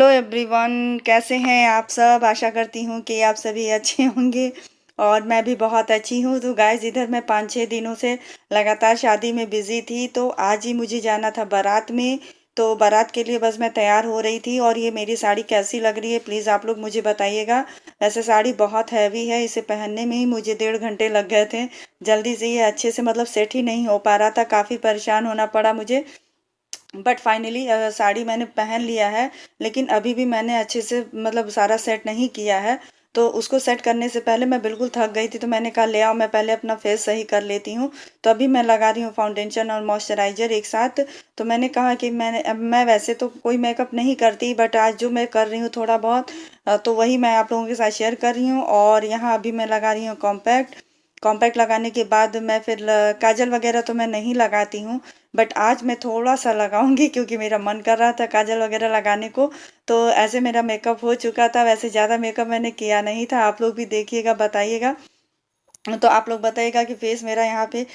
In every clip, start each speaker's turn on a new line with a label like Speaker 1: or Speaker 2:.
Speaker 1: Hello everyone, कैसे हैं आप सब। आशा करती हूँ कि आप सभी अच्छे होंगे और मैं भी बहुत अच्छी हूँ। तो गाइस, इधर मैं 5-6 दिनों से लगातार शादी में बिज़ी थी। तो आज ही मुझे जाना था बारात में। तो बारात के लिए बस मैं तैयार हो रही थी। और ये मेरी साड़ी कैसी लग रही है प्लीज़ आप लोग मुझे बताइएगा। वैसे साड़ी बहुत हैवी है, इसे पहनने में ही मुझे 1.5 घंटे लग गए थे। जल्दी से ये अच्छे से सेट ही नहीं हो पा रहा था, काफ़ी परेशान होना पड़ा मुझे। बट फाइनली साड़ी मैंने पहन लिया है। लेकिन अभी भी मैंने अच्छे से सारा सेट नहीं किया है। तो उसको सेट करने से पहले मैं बिल्कुल थक गई थी, तो मैंने कहा ले आओ मैं पहले अपना फेस सही कर लेती हूँ। तो अभी मैं लगा रही हूँ फाउंडेशन और मॉइस्चराइजर एक साथ। तो मैंने कहा कि मैं वैसे तो कोई मेकअप नहीं करती, बट आज जो मैं कर रही हूँ थोड़ा बहुत तो वही मैं आप लोगों के साथ शेयर कर रही हूँ। और यहाँ अभी मैं लगा रही हूँ कॉम्पैक्ट। कॉम्पैक्ट लगाने के बाद मैं फिर काजल वगैरह तो मैं नहीं लगाती हूँ। बट आज मैं थोड़ा सा लगाऊंगी क्योंकि मेरा मन कर रहा था काजल वगैरह लगाने को। तो ऐसे मेरा मेकअप हो चुका था, वैसे ज़्यादा मेकअप मैंने किया नहीं था। आप लोग भी देखिएगा, बताइएगा। तो आप लोग बताइएगा कि फेस मेरा यहाँ पे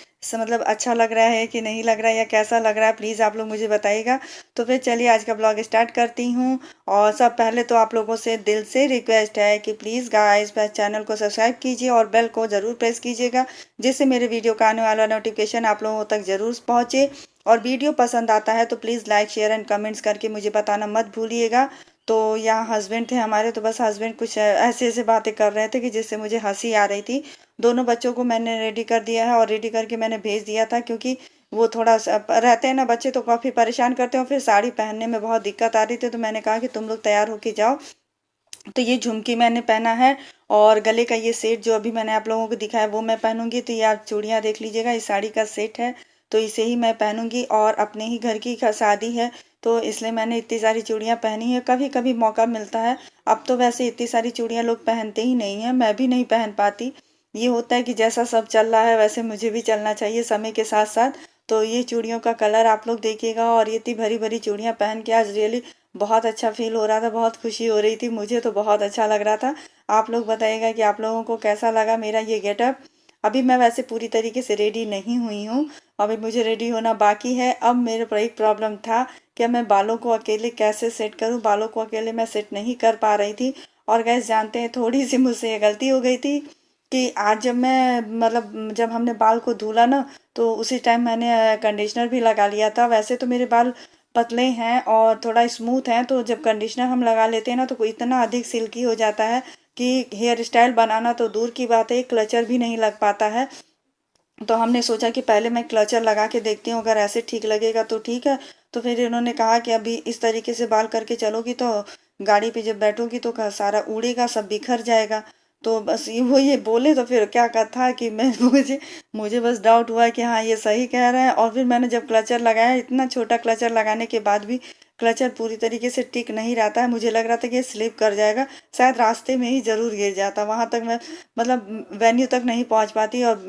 Speaker 1: अच्छा लग रहा है कि नहीं लग रहा है, या कैसा लग रहा है, प्लीज़ आप लोग मुझे बताइएगा। तो फिर चलिए आज का ब्लॉग स्टार्ट करती हूँ। और सब पहले तो आप लोगों से दिल से रिक्वेस्ट है कि प्लीज़ गाइस चैनल को सब्सक्राइब कीजिए और बेल को ज़रूर प्रेस कीजिएगा, जिससे मेरे वीडियो का आने वाला नोटिफिकेशन आप लोगों तक ज़रूर पहुँचे। और वीडियो पसंद आता है तो please like share and comments करके मुझे बताना मत भूलिएगा। तो यहाँ हस्बैंड थे हमारे, तो बस हस्बैंड कुछ ऐसे ऐसे बातें कर रहे थे कि जिससे मुझे हंसी आ रही थी। दोनों बच्चों को मैंने रेडी कर दिया है और रेडी करके मैंने भेज दिया था, क्योंकि वो थोड़ा सा रहते हैं ना बच्चे तो काफ़ी परेशान करते हैं और फिर साड़ी पहनने में बहुत दिक्कत आ रही थी। तो मैंने कहा कि तुम लोग तैयार होके जाओ। तो ये झुमकी मैंने पहना है और गले का ये सेट जो अभी मैंने आप लोगों को दिखाया वो मैं पहनूंगी। तो ये आप चूड़ियाँ देख लीजिएगा, इस साड़ी का सेट है। तो इसे ही मैं पहनूंगी और अपने ही घर की शादी है, तो इसलिए मैंने इतनी सारी चूड़ियाँ पहनी है। कभी कभी मौका मिलता है। अब तो वैसे इतनी सारी चूड़ियाँ लोग पहनते ही नहीं है, मैं भी नहीं पहन पाती। ये होता है कि जैसा सब चल रहा है वैसे मुझे भी चलना चाहिए समय के साथ साथ। तो ये चूड़ियों का कलर आप लोग देखिएगा। और ये इतनी भरी भरी चूड़ियाँ पहन के आज रियली बहुत अच्छा फील हो रहा था, बहुत खुशी हो रही थी, मुझे तो बहुत अच्छा लग रहा था। आप लोग बताइएगा कि आप लोगों को कैसा लगा मेरा ये गेटअप। अभी मैं वैसे पूरी तरीके से रेडी नहीं हुई हूँ, अभी मुझे रेडी होना बाकी है। अब मेरे पर एक प्रॉब्लम था कि मैं बालों को अकेले कैसे सेट करूँ, बालों को अकेले मैं सेट नहीं कर पा रही थी। और गैस जानते हैं थोड़ी सी मुझसे ये गलती हो गई थी कि आज जब मैं जब हमने बाल को धुला ना, तो उसी टाइम मैंने कंडीशनर भी लगा लिया था। वैसे तो मेरे बाल पतले हैं और थोड़ा स्मूथ हैं, तो जब कंडीशनर हम लगा लेते हैं ना तो कोई इतना अधिक सिल्की हो जाता है कि हेयर स्टाइल बनाना तो दूर की बात है, क्लचर भी नहीं लग पाता है। तो हमने सोचा कि पहले मैं क्लचर लगा के देखती हूँ, अगर ऐसे ठीक लगेगा तो ठीक है। तो फिर इन्होंने कहा कि अभी इस तरीके से बाल करके चलोगी तो गाड़ी पे जब बैठोगी तो सारा उड़ेगा, सब बिखर जाएगा। तो बस ये बोले तो फिर क्या कहा था कि मैं मुझे मुझे बस डाउट हुआ कि हाँ ये सही कह रहे हैं। और फिर मैंने जब क्लचर लगाया, इतना छोटा क्लचर लगाने के बाद भी क्लचर पूरी तरीके से टिक नहीं रहता है। मुझे लग रहा था कि ये स्लिप कर जाएगा, शायद रास्ते में ही ज़रूर गिर जाता, वहाँ तक मैं वेन्यू तक नहीं पहुँच पाती और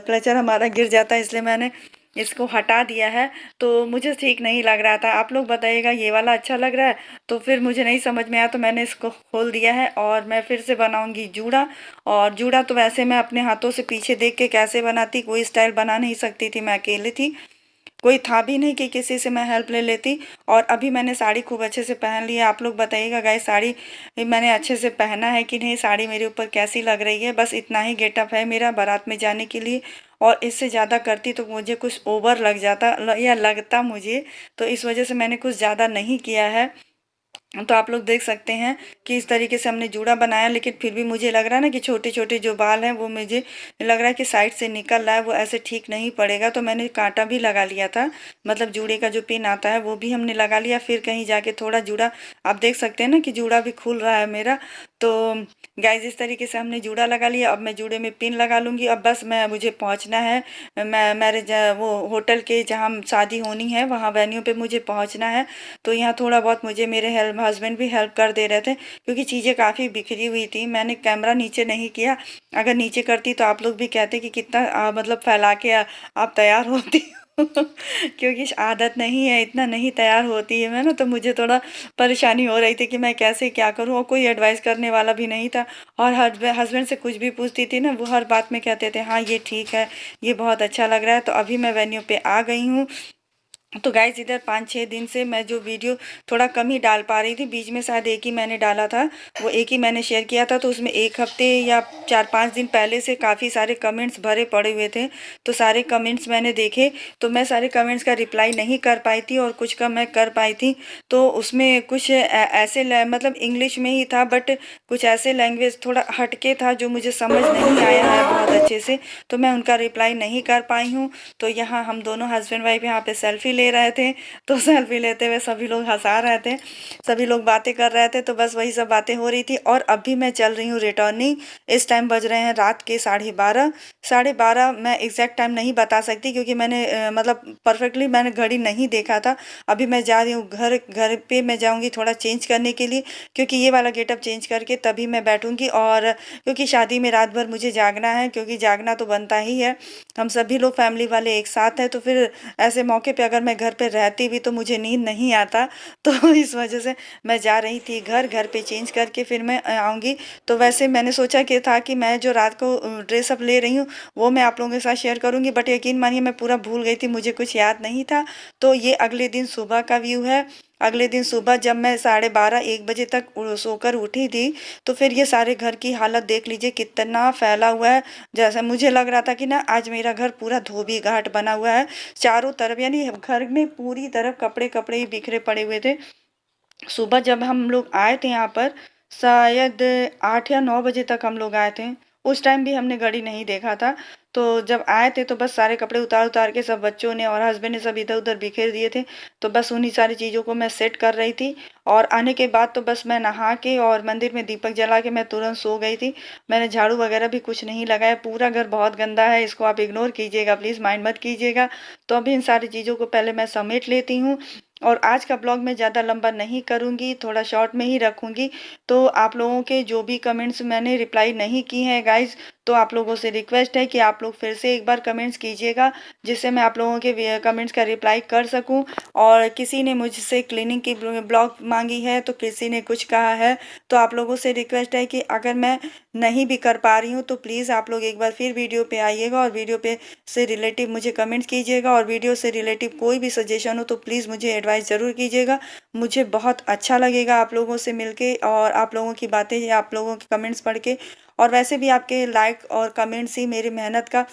Speaker 1: क्लचर हमारा गिर जाता, इसलिए मैंने इसको हटा दिया है। तो मुझे ठीक नहीं लग रहा था। आप लोग बताइएगा ये वाला अच्छा लग रहा है। तो फिर मुझे नहीं समझ में आया तो मैंने इसको खोल दिया है और मैं फिर से बनाऊंगी जूड़ा। और जूड़ा तो वैसे मैं अपने हाथों से पीछे देख के कैसे बनाती, कोई स्टाइल बना नहीं सकती थी, मैं अकेली थी, कोई था भी नहीं कि किसी से मैं हेल्प ले लेती। और अभी मैंने साड़ी खूब अच्छे से पहन ली है। आप लोग बताइएगा गाइस साड़ी मैंने अच्छे से पहना है कि नहीं, साड़ी मेरे ऊपर कैसी लग रही है। बस इतना ही गेटअप है मेरा बारात में जाने के लिए। और इससे ज़्यादा करती तो मुझे कुछ ओवर लग जाता या लगता मुझे, तो इस वजह से मैंने कुछ ज़्यादा नहीं किया है। तो आप लोग देख सकते हैं कि इस तरीके से हमने जूड़ा बनाया, लेकिन फिर भी मुझे लग रहा है ना कि छोटे छोटे जो बाल हैं वो मुझे लग रहा है कि साइड से निकल रहा है, वो ऐसे ठीक नहीं पड़ेगा। तो मैंने कांटा भी लगा लिया था, जूड़े का जो पिन आता है वो भी हमने लगा लिया। फिर कहीं जाके थोड़ा जूड़ा आप देख सकते हैं ना कि जूड़ा भी खुल रहा है मेरा। तो गाइज इस तरीके से हमने जूड़ा लगा लिया। अब मैं जूड़े में पिन लगा लूँगी। अब बस मुझे पहुँचना है, मैं मैरिज वो होटल के जहाँ शादी होनी है वहाँ वेन्यू पे मुझे पहुँचना है। तो यहाँ थोड़ा बहुत मुझे मेरे हस्बैंड भी हेल्प कर दे रहे थे, क्योंकि चीज़ें काफ़ी बिखरी हुई थी। मैंने कैमरा नीचे नहीं किया, अगर नीचे करती तो आप लोग भी कहते कि कितना फैला के आप तैयार होती हो। क्योंकि आदत नहीं है, इतना नहीं तैयार होती है मैं ना, तो मुझे थोड़ा परेशानी हो रही थी कि मैं कैसे क्या करूँ, और कोई एडवाइस करने वाला भी नहीं था। और हस्बैंड से कुछ भी पूछती थी ना, वो हर बात में कहते थे हाँ ये ठीक है, ये बहुत अच्छा लग रहा है। तो अभी मैं वेन्यू पे आ गई हूँ तो गाइज़ इधर 5-6 दिन से मैं जो वीडियो थोड़ा कम ही डाल पा रही थी, बीच में शायद एक ही मैंने डाला था, वो एक ही मैंने शेयर किया था। तो उसमें 1 हफ़्ते या 4-5 दिन पहले से काफ़ी सारे कमेंट्स भरे पड़े हुए थे। तो सारे कमेंट्स मैंने देखे, तो मैं सारे कमेंट्स का रिप्लाई नहीं कर पाई थी और कुछ का मैं कर पाई थी। तो उसमें कुछ ऐसे मतलब इंग्लिश में ही था, बट कुछ ऐसे लैंग्वेज थोड़ा हट के था जो मुझे समझ नहीं आया है बहुत अच्छे से, तो मैं उनका रिप्लाई नहीं कर पाई हूँ। तो यहाँ हम दोनों हस्बैंड वाइफ यहाँ पे सेल्फी ले रहे थे, तो सेल्फी लेते हुए सभी लोग हंसा रहे थे, सभी लोग बातें कर रहे थे, तो बस वही सब बातें हो रही थी। और अभी मैं चल रही हूँ रिटर्निंग। इस टाइम बज रहे हैं रात के 12:30। 12:30 मैं एग्जैक्ट टाइम नहीं बता सकती, क्योंकि मैंने मतलब परफेक्टली मैंने घड़ी नहीं देखा था। अभी मैं जा रही हूँ घर घर पे मैं जाऊँगी थोड़ा चेंज करने के लिए, क्योंकि ये वाला गेटअप चेंज करके तभी मैं बैठूँगी। और क्योंकि शादी में रात भर मुझे जागना है, क्योंकि जागना तो बनता ही है, हम सभी लोग फैमिली वाले एक साथ हैं। तो फिर ऐसे मौके पे अगर मैं घर पे रहती भी तो मुझे नींद नहीं आता, तो इस वजह से मैं जा रही थी घर पे चेंज करके फिर मैं आऊँगी। तो वैसे मैंने सोचा कि था कि मैं जो रात को ड्रेस अप ले रही हूँ वो मैं आप लोगों के साथ शेयर करूँगी, बट यकीन मानिए मैं पूरा भूल गई थी, मुझे कुछ याद नहीं था। तो ये अगले दिन सुबह का व्यू है। अगले दिन सुबह जब मैं 12:30-1 बजे तक सोकर उठी थी, तो फिर ये सारे घर की हालत देख लीजिए कितना फैला हुआ है। जैसे मुझे लग रहा था कि ना आज मेरा घर पूरा धोबी घाट बना हुआ है, चारों तरफ, यानी घर में पूरी तरफ कपड़े कपड़े ही बिखरे पड़े हुए थे। सुबह जब हम लोग आए थे यहाँ पर, शायद 8 या 9 बजे तक हम लोग आए थे। उस टाइम भी हमने घड़ी नहीं देखा था। तो जब आए थे तो बस सारे कपड़े उतार के सब बच्चों ने और हस्बैंड ने सब इधर-उधर बिखेर दिए थे। तो बस उन्हीं सारी चीज़ों को मैं सेट कर रही थी। और आने के बाद तो बस मैं नहा के और मंदिर में दीपक जला के मैं तुरंत सो गई थी। मैंने झाड़ू वगैरह भी कुछ नहीं लगाया। पूरा घर बहुत गंदा है, इसको आप इग्नोर कीजिएगा प्लीज़, माइंड मत कीजिएगा। तो अभी इन सारी चीज़ों को पहले मैं समेट लेती हूँ। और आज का ब्लॉग मैं ज़्यादा लंबा नहीं करूँगी, थोड़ा शॉर्ट में ही रखूँगी। तो आप लोगों के जो भी कमेंट्स मैंने रिप्लाई नहीं की हैं गाइज़, तो आप लोगों से रिक्वेस्ट है कि आप लोग फिर से एक बार कमेंट्स कीजिएगा, जिससे मैं आप लोगों के कमेंट्स का रिप्लाई कर सकूं। और किसी ने मुझसे क्लीनिंग की ब्लॉग मांगी है, तो किसी ने कुछ कहा है, तो आप लोगों से रिक्वेस्ट है कि अगर मैं नहीं भी कर पा रही हूँ तो प्लीज़ आप लोग एक बार फिर वीडियो पे आइएगा और वीडियो पे से रिलेटिव मुझे कमेंट्स कीजिएगा। और वीडियो से रिलेटिव कोई भी सजेशन हो तो प्लीज़ मुझे एडवाइस ज़रूर कीजिएगा। मुझे बहुत अच्छा लगेगा आप लोगों से मिलके और आप लोगों की बातें या आप लोगों के कमेंट्स पढ़ के। और वैसे भी आपके लाइक और कमेंट्स ही मेरी मेहनत का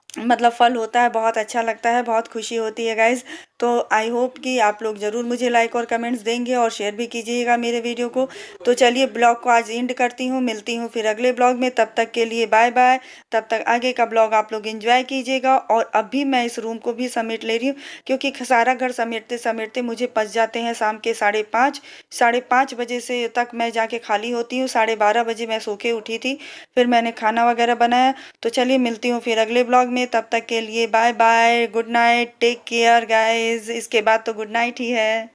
Speaker 1: मतलब फल होता है, बहुत अच्छा लगता है, बहुत खुशी होती है गाइज़। तो आई होप कि आप लोग ज़रूर मुझे लाइक और कमेंट्स देंगे और शेयर भी कीजिएगा मेरे वीडियो को। तो चलिए ब्लॉग को आज एंड करती हूँ, मिलती हूँ फिर अगले ब्लॉग में, तब तक के लिए बाय बाय। तब तक आगे का ब्लॉग आप लोग एंजॉय कीजिएगा। और अभी मैं इस रूम को भी समेट ले रही हूँ, क्योंकि सारा घर समेटते-समेटते मुझे बज जाते हैं शाम के 5:30। 5:30 बजे से तक मैं जाके खाली होती हूँ, 12:30 बजे मैं सो के उठी थी, फिर मैंने खाना वगैरह बनाया। तो चलिए मिलती हूँ फिर अगले ब्लॉग में, तब तक के लिए bye bye, good night, take care guys. इसके बाद तो गुड नाइट ही है।